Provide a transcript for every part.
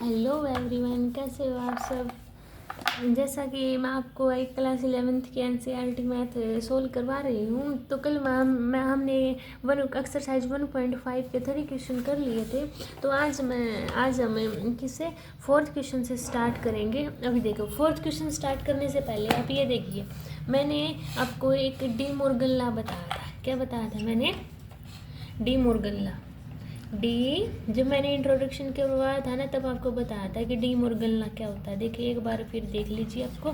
Hello everyone, कैसे हो आप सब। जैसा कि मैं आपको एक क्लास 11th की एनसीईआरटी मैथ सोल्व करवा रही हूँ, तो कल हमने एक्सरसाइज 1.5 के 3 क्वेश्चन कर लिए थे। तो आज हम किससे फोर्थ क्वेश्चन से स्टार्ट करेंगे। अभी देखो, फोर्थ क्वेश्चन स्टार्ट करने से पहले आप ये देखिए, मैंने आपको एक डी मॉर्गन लॉ बताया था। क्या बताया था मैंने? De Morgan law. जब मैंने इंट्रोडक्शन करवाया था ना, तब आपको बताया था कि डी मॉर्गन लॉ क्या होता है। देखिए एक बार फिर देख लीजिए, आपको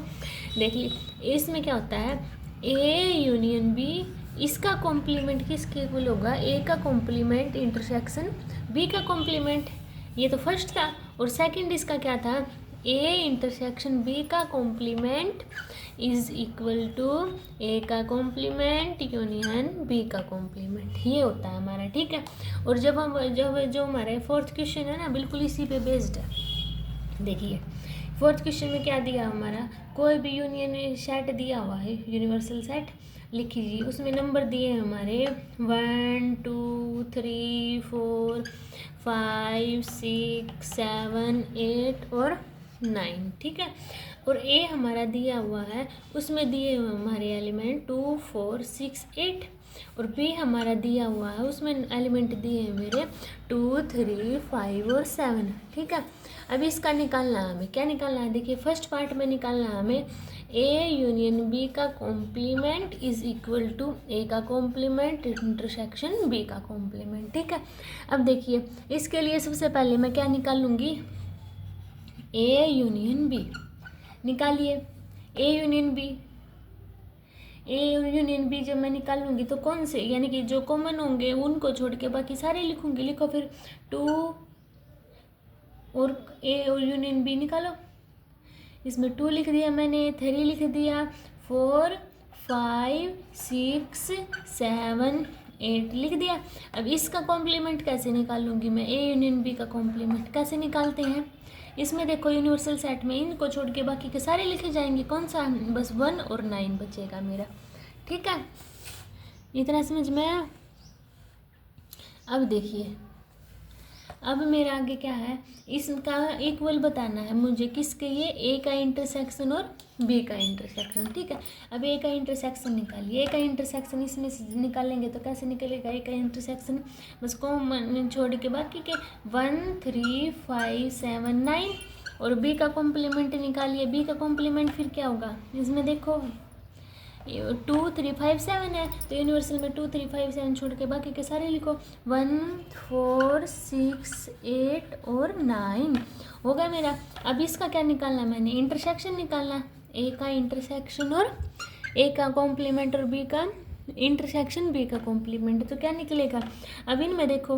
देख लीजिए इसमें क्या होता है। ए यूनियन बी, इसका कॉम्प्लीमेंट किसके इक्वल होगा? ए का कॉम्प्लीमेंट इंटरसेक्शन बी का कॉम्प्लीमेंट। ये तो फर्स्ट था। और सेकंड इसका क्या था? ए इंटरसेक्शन बी का कॉम्प्लीमेंट इज इक्वल टू ए का कॉम्प्लीमेंट यूनियन बी का कॉम्प्लीमेंट। ये होता है हमारा, ठीक है। और जब जो हमारे फोर्थ क्वेश्चन है ना, बिल्कुल इसी पे बेस्ड है। देखिए फोर्थ क्वेश्चन में क्या दिया हमारा, कोई भी यूनियन सेट दिया हुआ है, यूनिवर्सल सेट लिख लीजिए। उसमें नंबर दिए हैं हमारे 1 2 3 4 5 6 7 8 और 9, ठीक है। और ए हमारा दिया हुआ है, उसमें दिए हुए हमारे एलिमेंट 2 4 6 8। और बी हमारा दिया हुआ है, उसमें एलिमेंट दिए हैं मेरे 2 3 5 और 7, ठीक है। अभी इसका निकालना है हमें। क्या निकालना है? देखिए फर्स्ट पार्ट में निकालना है हमें ए यूनियन बी का कॉम्प्लीमेंट इज इक्वल टू ए का कॉम्प्लीमेंट इंटरसेक्शन बी का कॉम्प्लीमेंट, ठीक है। अब देखिए इसके लिए सबसे पहले मैं क्या निकाल लूँगी? ए यूनियन बी निकालिए। A union B, A union B जब मैं निकाल लूँगी तो कौन से, यानी कि जो कॉमन होंगे उनको छोड़ के बाकी सारे लिखूंगी। लिखो फिर 2 और ए और यूनियन बी निकालो। इसमें 2 लिख दिया मैंने, 3 लिख दिया, 4 5 6 7 8 लिख दिया। अब इसका कॉम्प्लीमेंट कैसे निकाल लूँगी मैं? ए यूनियन बी का कॉम्प्लीमेंट कैसे निकालते हैं? इसमें देखो यूनिवर्सल सेट में इनको छोड़ के बाकी के सारे लिखे जाएंगे। कौन सा? बस 1 और 9 बचेगा मेरा, ठीक है। इतना समझ में आया? अब देखिए, अब मेरा आगे क्या है, इसका इक्वल बताना है मुझे। किसके? ये ए का इंटरसेक्शन और बी का इंटरसेक्शन, ठीक है। अब ए का इंटरसेक्शन निकालिए। ए का इंटरसेक्शन इसमें से निकालेंगे तो कैसे निकलेगा ए का इंटरसेक्शन? बस कॉमन छोड़ के बाकी के 1 3 5 7 9 और बी का कॉम्प्लीमेंट निकालिए। बी का कॉम्प्लीमेंट फिर क्या होगा? इसमें देखो 2 3 5 7 है, तो यूनिवर्सल में 2 3 5 7 छोड़ के बाकी के सारे लिखो। 1 4 6 8 और 9 हो गया मेरा। अब इसका क्या निकालना है मैंने? इंटरसेक्शन निकालना। ए का इंटरसेक्शन और ए का कॉम्प्लीमेंट और बी का इंटरसेक्शन बी का कॉम्प्लीमेंट, तो क्या निकलेगा? अब इनमें देखो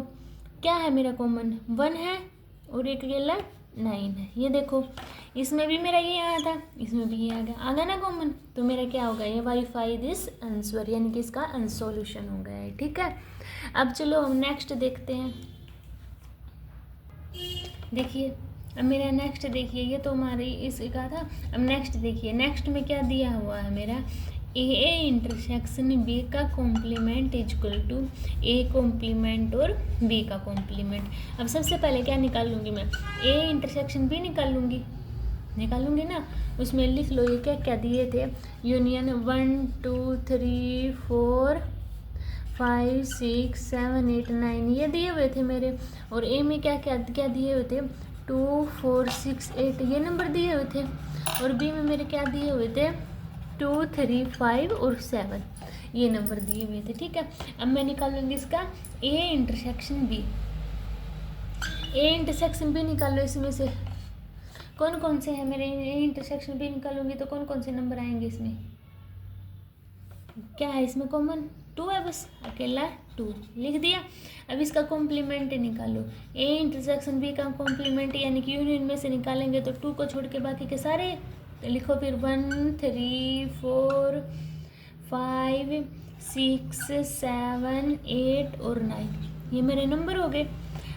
क्या है मेरा कॉमन? 1 है और एक अकेला 9 है। ये देखो इसमें भी मेरा ये आया था, इसमें भी ये आ गया ना कॉमन, तो मेरा क्या होगा? ये वेरीफाई दिस आंसर, यानी कि इसका आंसर सॉल्यूशन हो गया है, ठीक है। अब चलो हम नेक्स्ट देखते हैं। देखिए अब मेरा नेक्स्ट देखिए, ये तो हमारी इसका था। अब नेक्स्ट देखिए, नेक्स्ट में क्या दिया हुआ है मेरा? ए इंटरसेक्शन बी का complement equal to A complement और बी का कॉम्प्लीमेंट। अब सबसे पहले क्या निकाल लूँगी मैं? ए इंटरसेक्शन बी निकाल लूँगी ना। उसमें लिख लो ये क्या क्या दिए थे। यूनियन 1 2 3 4 5 6 7 8 9 ये दिए हुए थे मेरे। और ए में क्या क्या क्या दिए हुए थे? 2 4 6 8 ये नंबर दिए हुए थे। और बी में मेरे क्या दिए हुए थे? 2 3 5 और 7 ये नंबर दिए हुए थे, ठीक है। अब मैं निकालूंगी इसका A intersection B. A intersection B निकालो। इसमें से कौन कौन से हैं मेरे? ए इंटरसेक्शन बी निकालूंगी तो कौन कौन से नंबर आएंगे इसमें? क्या है इसमें कॉमन? 2 है, बस अकेला 2 लिख दिया। अब इसका कॉम्प्लीमेंट निकालो। ए इंटरसेक्शन बी का कॉम्प्लीमेंट यानी कि यूनियन में से निकालेंगे तो 2 को छोड़ के बाकी के सारे लिखो। फिर 1 3 4 5 6 7 8 और 9 ये मेरे नंबर हो गए।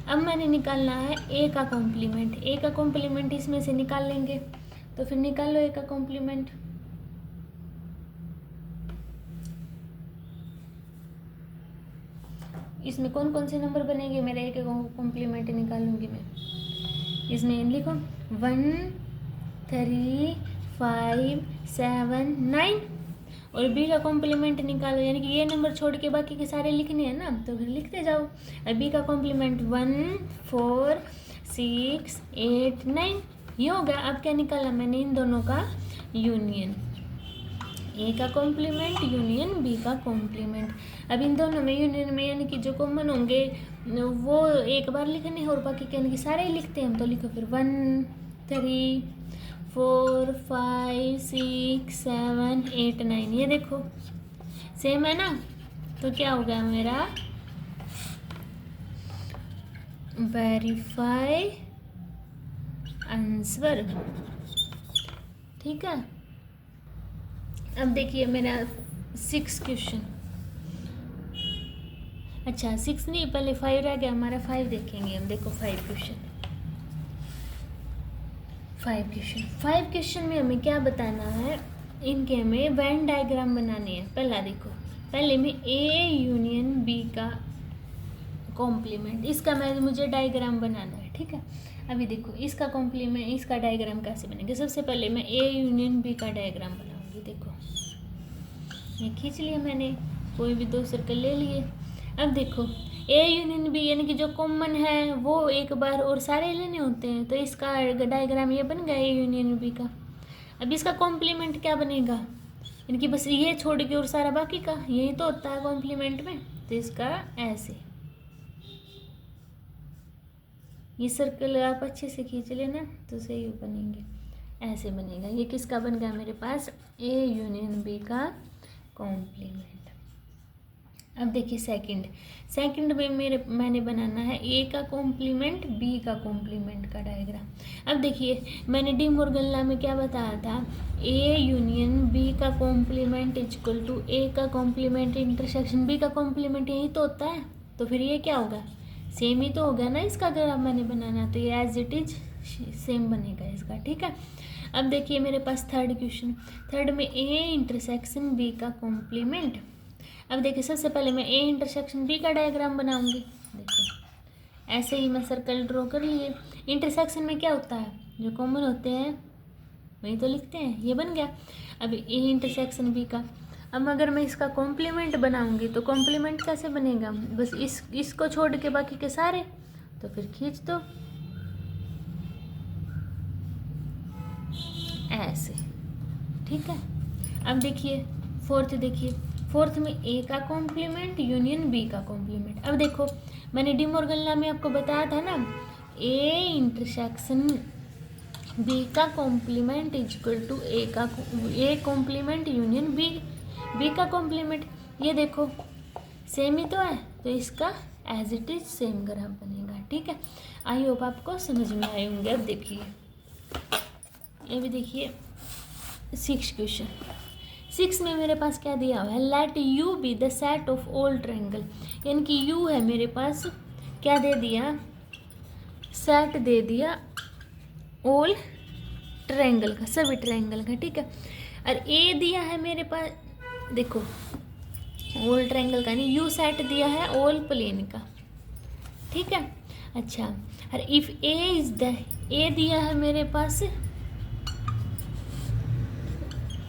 अब मैंने निकालना है ए का कॉम्प्लीमेंट। ए का कॉम्प्लीमेंट इसमें से निकाल लेंगे, तो फिर निकाल लो ए का कॉम्प्लीमेंट। इसमें कौन कौन से नंबर बनेंगे मेरे? ए के कॉम्प्लीमेंट निकालूंगी मैं। इसमें लिखो 1 3 5 7 9 और बी का कॉम्प्लीमेंट निकालो, यानी कि ये नंबर छोड़ के बाकी के सारे लिखने हैं ना, तो फिर लिखते जाओ। और बी का कॉम्प्लीमेंट 1 4 6 8 9 ये हो गया। अब क्या निकाला मैंने, इन दोनों का यूनियन, ए का कॉम्प्लीमेंट यूनियन बी का कॉम्प्लीमेंट। अब इन दोनों में यूनियन में यानी कि जो कॉमन होंगे वो एक बार लिखने हैं और बाकी के यानी कि सारे ही लिखते हैं हम। तो लिखो फिर 1 3 4 5 6 7 8 9 ये देखो सेम है ना। तो क्या हो गया मेरा, वेरीफाई आंसर। ठीक है। अब देखिए मेरा 6 क्वेश्चन, अच्छा 6 नहीं पहले 5 रह गया हमारा, 5 देखेंगे हम। देखो 5 क्वेश्चन में हमें क्या बताना है, इनके हमें वेन डायग्राम बनाने हैं। पहला देखो, पहले में ए यूनियन बी का कॉम्प्लीमेंट, इसका मुझे डायग्राम बनाना है। ठीक है। अभी देखो इसका कॉम्प्लीमेंट, इसका डायग्राम कैसे बनेगा। सबसे पहले मैं ए यूनियन बी का डायग्राम बनाऊंगी। देखो ये खींच लिया मैंने, कोई भी 2 सर्कल ले लिए। अब देखो ए यूनियन बी यानी कि जो कॉमन है वो एक बार और सारे लेने होते हैं, तो इसका डायग्राम ये बन गया ए यूनियन बी का। अब इसका कॉम्प्लीमेंट क्या बनेगा, यानी कि बस ये छोड़ के और सारा बाकी का, यही तो होता है कॉम्प्लीमेंट में। तो इसका ऐसे ये सर्कल आप अच्छे से खींच लेना तो सही बनेंगे, ऐसे बनेगा। ये किसका बन गया मेरे पास, ए यूनियन बी का कॉम्प्लीमेंट। अब देखिए सेकंड में मैंने बनाना है ए का कॉम्प्लीमेंट बी का कॉम्प्लीमेंट का डायग्राम। अब देखिए मैंने डी मॉर्गन लॉ में क्या बताया था, ए यूनियन बी का कॉम्प्लीमेंट इक्वल टू ए का कॉम्प्लीमेंट इंटरसेक्शन बी का कॉम्प्लीमेंट, यही तो होता है। तो फिर ये क्या होगा, सेम ही तो होगा ना इसका। अगर आप मैंने बनाना तो ये एज इट इज सेम बनेगा इसका। ठीक है। अब देखिए मेरे पास थर्ड में ए इंटरसेक्शन बी का कॉम्प्लीमेंट। अब देखिए सबसे पहले मैं ए इंटरसेक्शन बी का डायग्राम बनाऊंगी। देखो ऐसे ही मैं सर्कल ड्रॉ कर लिए। इंटरसेक्शन में क्या होता है, जो कॉमन होते हैं वही तो लिखते हैं, ये बन गया। अब ए इंटरसेक्शन बी का, अब अगर मैं इसका कॉम्प्लीमेंट बनाऊंगी तो कॉम्प्लीमेंट कैसे बनेगा, बस इसको छोड़ के बाकी के सारे, तो फिर खींच दो ऐसे। ठीक है। अब देखिए फोर्थ में ए का कॉम्प्लीमेंट यूनियन बी का कॉम्प्लीमेंट। अब देखो मैंने डी मॉर्गन लॉ में आपको बताया था ना, ए इंटरसेक्शन बी का complement equal to A complement union B का कॉम्प्लीमेंट। ये देखो सेम ही तो है, तो इसका as it is same graph बनेगा। ठीक है। आई होप आपको समझ में आए होंगे। अब देखिए ये भी देखिए 6 क्वेश्चन। 6 में मेरे पास क्या दिया हुआ है, let you be the set of all triangle, यानी कि यू है मेरे पास, क्या दे दिया, सेट दे दिया ऑल ट्रायंगल का, सभी ट्रायंगल का। ठीक है। और ए दिया है मेरे पास, देखो ऑल ट्रायंगल का नहीं, यू सेट दिया है ऑल प्लेन का। ठीक है। अच्छा, और इफ ए इज द, ए दिया है मेरे पास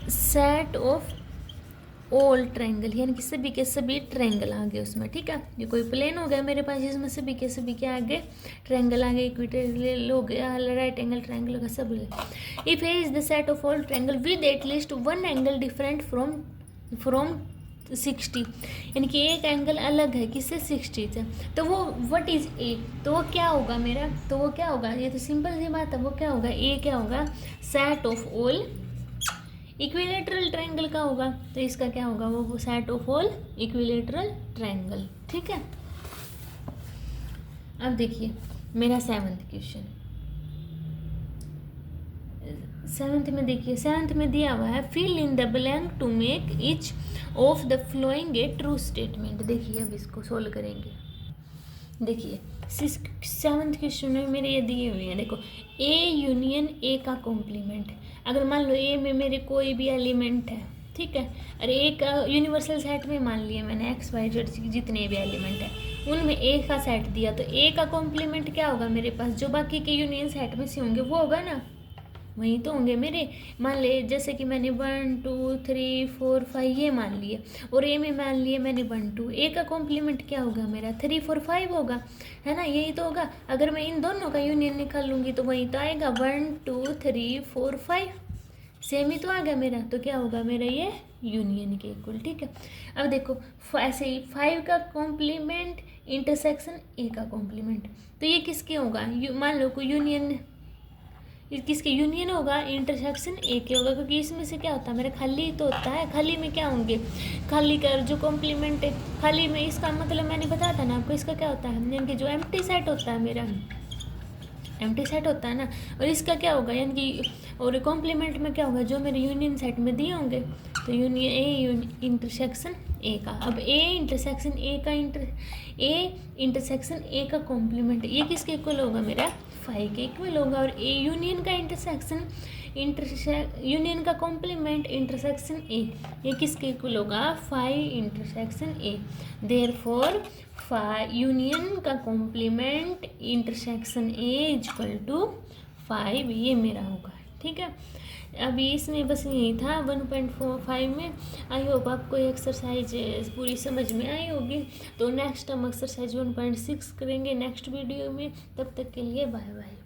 सेट ऑफ ऑल ट्रायंगल, यानी कि सभी के सभी ट्रायंगल आ गए उसमें। ठीक है। ये कोई प्लेन हो गया मेरे पास जिसमें सभी के सभी के आगे ट्रायंगल आ गए, इक्विटोरियल हो गया, राइट एंगल ट्रायंगल का सब। If A is the set of all triangle with at least one angle different from 60, यानी कि एक एंगल अलग है किससे, 60 से, तो वो व्हाट इज ए, तो वो क्या होगा मेरा, तो वो क्या होगा, ये तो सिंपल सी बात है, वो क्या होगा, ए क्या होगा, set of all equilateral triangle का होगा। तो इसका क्या होगा, वो set of all equilateral triangle. ठीक है। अब देखिए मेरा 7th क्वेश्चन, 7th में दिया हुआ है, fill in the blank to make each of the following a true statement. देखिए अब इसको सोल्व करेंगे। देखिए 7th क्वेश्चन में मेरे ये दिए हुए हैं, देखो ए यूनियन ए का कॉम्प्लीमेंट। अगर मान लो ए में मेरे कोई भी एलिमेंट है, ठीक है, और ए का यूनिवर्सल सेट में मान लिया मैंने एक्स वाई जेड जितने भी एलिमेंट है, उनमें ए का सेट दिया, तो ए का कॉम्प्लीमेंट क्या होगा मेरे पास, जो बाकी के यूनियन सेट में से होंगे वो होगा ना, वहीं तो होंगे मेरे। मान ले जैसे कि मैंने 1 2 3 4 5 ये मान लिए, और ए में मान लिए मैंने 1 2, ए का कॉम्प्लीमेंट क्या होगा मेरा 3 4 5 होगा, है ना, यही तो होगा। अगर मैं इन दोनों का यूनियन निकाल लूँगी तो वहीं तो आएगा 1 2 3 4 5, सेम ही तो आ गया मेरा, तो क्या होगा मेरा ये यूनियन के इक्वल। ठीक है, अब देखो ऐसे ही 5 का कॉम्प्लीमेंट इंटरसेक्शन ए का कॉम्प्लीमेंट, तो ये किसके होगा, मान लो कोई यूनियन, किसके यूनियन होगा, इंटरसेक्शन ए के होगा, क्योंकि इसमें से क्या होता है मेरा खाली तो होता है, खाली में क्या होंगे, खाली का जो कॉम्प्लीमेंट है खाली में, इसका मतलब मैंने बताया था ना आपको, इसका क्या होता है यानी कि जो एम्प्टी सेट होता है मेरा, एम्प्टी सेट होता है ना, और इसका क्या होगा यानी कि, और कॉम्प्लीमेंट में क्या होगा जो मेरे यूनियन सेट में दिए होंगे, तो यूनियन ए इंटरसेक्शन ए का, अब ए इंटरसेक्शन ए का ए इंटरसेक्शन ए का कॉम्प्लीमेंट ये किसके इक्वल होगा मेरा 5 के इक्वल होगा, और ए यूनियन का यूनियन का कॉम्प्लीमेंट इंटरसेक्शन ए ये किसके इक्वल होगा 5 इंटरसेक्शन ए, देयरफॉर यूनियन का complement intersection A equal to 5 ये मेरा होगा। ठीक है, अभी इसमें बस यही था 1.45 में। आई होप आपको ये एक्सरसाइज पूरी समझ में आई होगी। तो नेक्स्ट हम एक्सरसाइज 1.6 करेंगे नेक्स्ट वीडियो में, तब तक के लिए बाय बाय।